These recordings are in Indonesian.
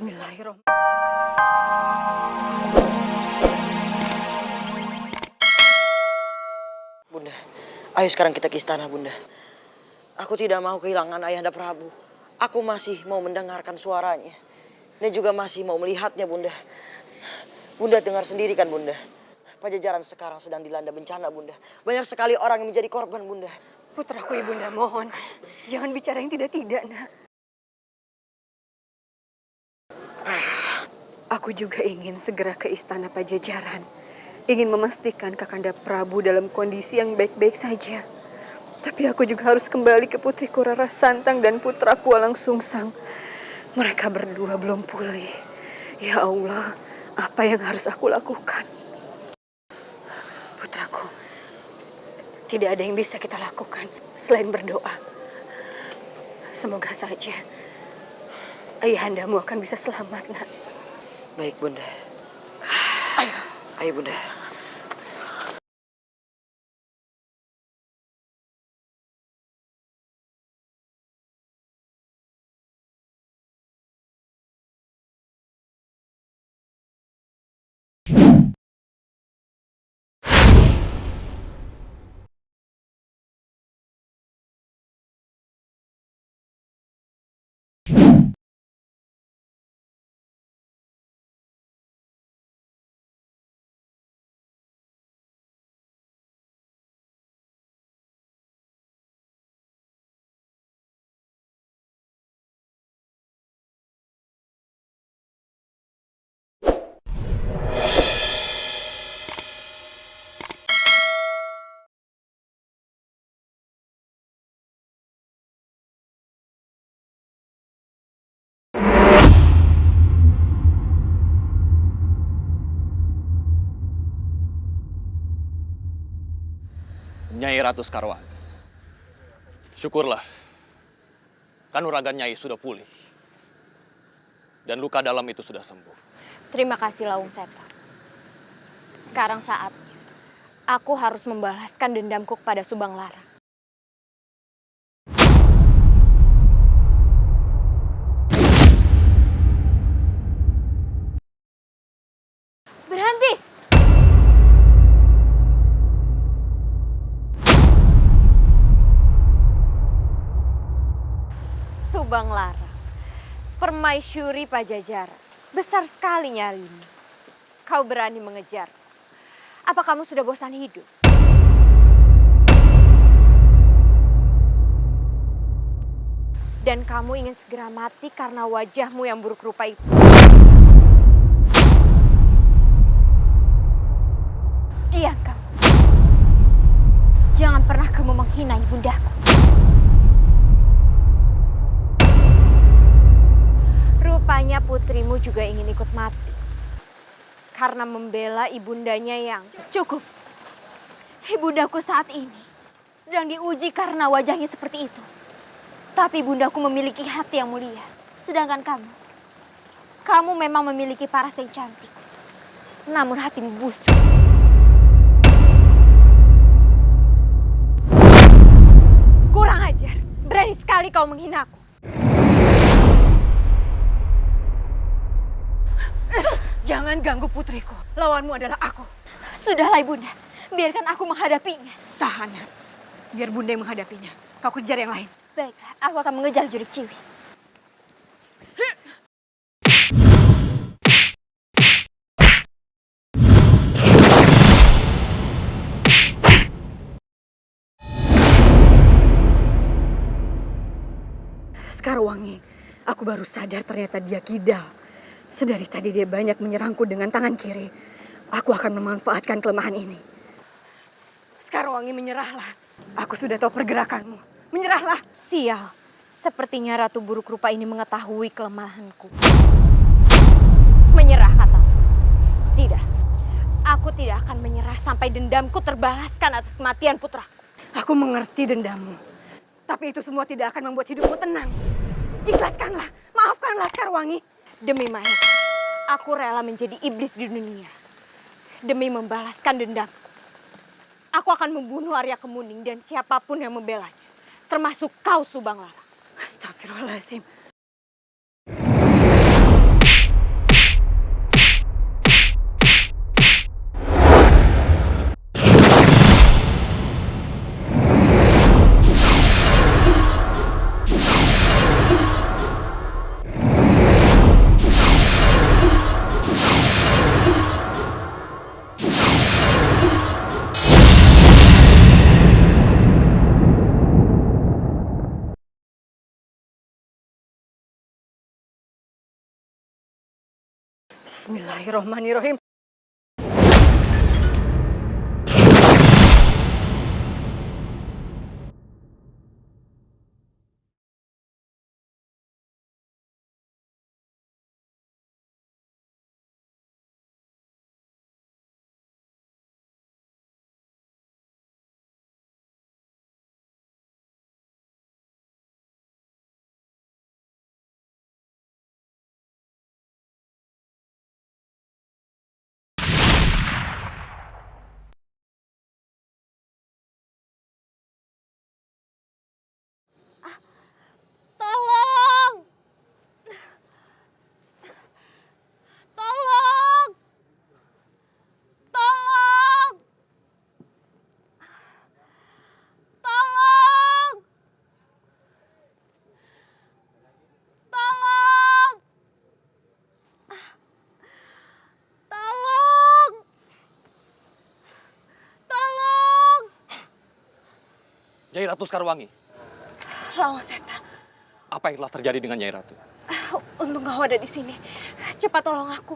Bismillahirrahmanirrahim. Bunda, ayo sekarang kita ke istana, Bunda. Aku tidak mau kehilangan Ayahanda Prabu. Aku masih mau mendengarkan suaranya. Dan juga masih mau melihatnya, Bunda. Bunda dengar sendiri kan, Bunda. Pajajaran sekarang sedang dilanda bencana, Bunda. Banyak sekali orang yang menjadi korban, Bunda. Putraku, Ibunda, mohon. Jangan bicara yang tidak-tidak, nak. Aku juga ingin segera ke istana Pajajaran. Ingin memastikan Kakanda Prabu dalam kondisi yang baik-baik saja. Tapi aku juga harus kembali ke putriku Rara Santang dan putraku Walang Sungsang. Mereka berdua belum pulih. Ya Allah, apa yang harus aku lakukan? Putraku, tidak ada yang bisa kita lakukan selain berdoa. Semoga saja ayahandamu akan bisa selamat, nak. Baik, Bunda. Ayo. Ayo, Bunda. Nyai Ratu Sekarwangi, syukurlah, kanuragan Nyai sudah pulih, dan luka dalam itu sudah sembuh. Terima kasih Lawung Seta. Sekarang saatnya, aku harus membalaskan dendamku kepada Subang Lara. Berhenti! Subang Lara, permaisuri Pajajaran, besar sekali nyalimu. Kau berani mengejar. Apa kamu sudah bosan hidup? Dan kamu ingin segera mati karena wajahmu yang buruk rupa itu. Diam kamu. Jangan pernah kamu menghina ibundaku. Rupanya putrimu juga ingin ikut mati. Karena membela ibundanya yang... Cukup. Ibundaku saat ini sedang diuji karena wajahnya seperti itu. Tapi ibundaku memiliki hati yang mulia. Sedangkan kamu memang memiliki paras yang cantik. Namun hatimu busuk. Kurang ajar. Berani sekali kau menghinaku. Jangan ganggu putriku. Lawanmu adalah aku. Sudahlah ibunda. Biarkan aku menghadapinya. Tahan. Biar bunda yang menghadapinya. Kau kejar yang lain. Baiklah, aku akan mengejar Jurik Ciwis. Sekarwangi, aku baru sadar ternyata dia kidal. Sedari tadi dia banyak menyerangku dengan tangan kiri. Aku akan memanfaatkan kelemahan ini. Sekarwangi, menyerahlah. Aku sudah tahu pergerakanmu. Menyerahlah. Sial, sepertinya Ratu Buruk Rupa ini mengetahui kelemahanku. Menyerah katamu? Tidak, aku tidak akan menyerah sampai dendamku terbalaskan atas kematian putraku. Aku mengerti dendammu. Tapi itu semua tidak akan membuat hidupmu tenang. Ikhlaskanlah, maafkanlah Sekarwangi. Demi Mahesa, aku rela menjadi iblis di dunia. Demi membalaskan dendamku. Aku akan membunuh Arya Kemuning dan siapapun yang membelanya. Termasuk kau, Subang Lara. Astagfirullahaladzim. Bismillahirrahmanirrahim. Tolong! Tolong! Tolong! Tolong! Tolong! Tolong! Tolong! Nyai Ratu Sekarwangi, Lawang Seta, apa yang telah terjadi dengan Nyai Ratu? untung kau ada di sini. Cepat tolong aku.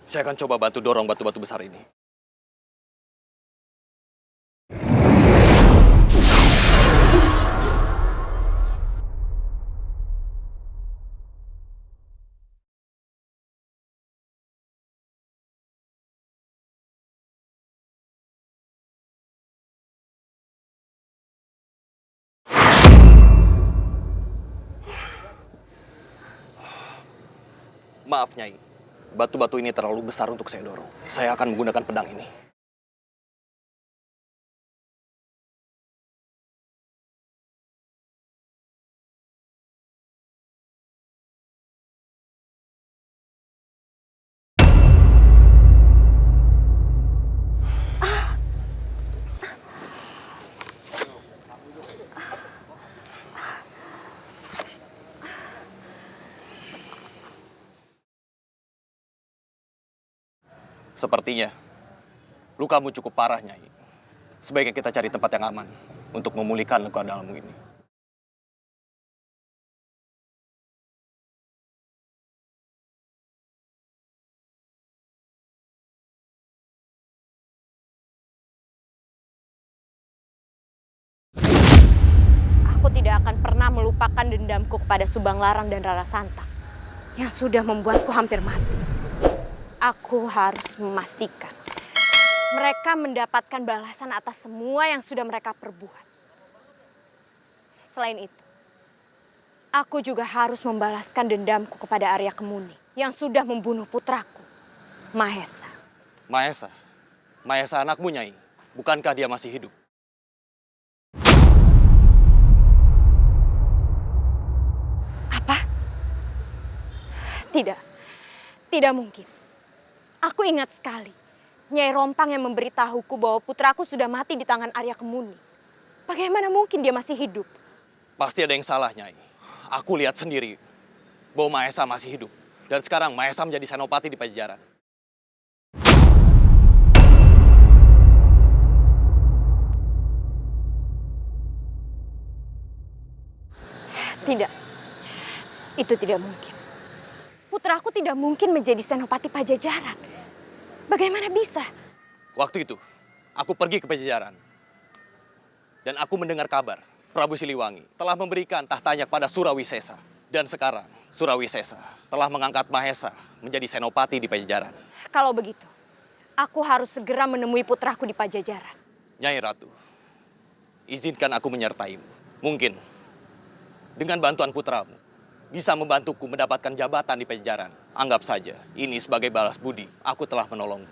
Saya akan coba bantu dorong batu-batu besar ini. Maaf, Nyai. Batu-batu ini terlalu besar untuk saya dorong. Saya akan menggunakan pedang ini. Sepertinya lukamu cukup parah, Nyai. Sebaiknya kita cari tempat yang aman untuk memulihkan luka dalammu ini. Aku tidak akan pernah melupakan dendamku kepada Subanglarang dan Rara Santang yang sudah membuatku hampir mati. Aku harus memastikan mereka mendapatkan balasan atas semua yang sudah mereka perbuat. Selain itu, aku juga harus membalaskan dendamku kepada Arya Kemuni yang sudah membunuh putraku, Mahesa. Mahesa? Mahesa anakmu, Nyai. Bukankah dia masih hidup? Apa? Tidak mungkin. Aku ingat sekali, Nyai Rompang yang memberitahuku bahwa putraku sudah mati di tangan Arya Kemuni. Bagaimana mungkin dia masih hidup? Pasti ada yang salah, Nyai. Aku lihat sendiri bahwa Mahesa masih hidup. Dan sekarang Mahesa menjadi senopati di Pajajaran. Tidak, itu tidak mungkin. Putraku tidak mungkin menjadi senopati Pajajaran. Bagaimana bisa? Waktu itu, aku pergi ke Pajajaran. Dan aku mendengar kabar Prabu Siliwangi telah memberikan tahtanya kepada Surawisesa. Dan sekarang Surawisesa telah mengangkat Mahesa menjadi senopati di Pajajaran. Kalau begitu, aku harus segera menemui putraku di Pajajaran. Nyai Ratu, izinkan aku menyertaimu. Mungkin dengan bantuan putramu bisa membantuku mendapatkan jabatan di Pajajaran. Anggap saja ini sebagai balas budi. Aku telah menolongmu.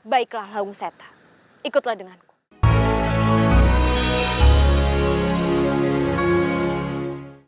Baiklah, Lawang Seta. Ikutlah denganku.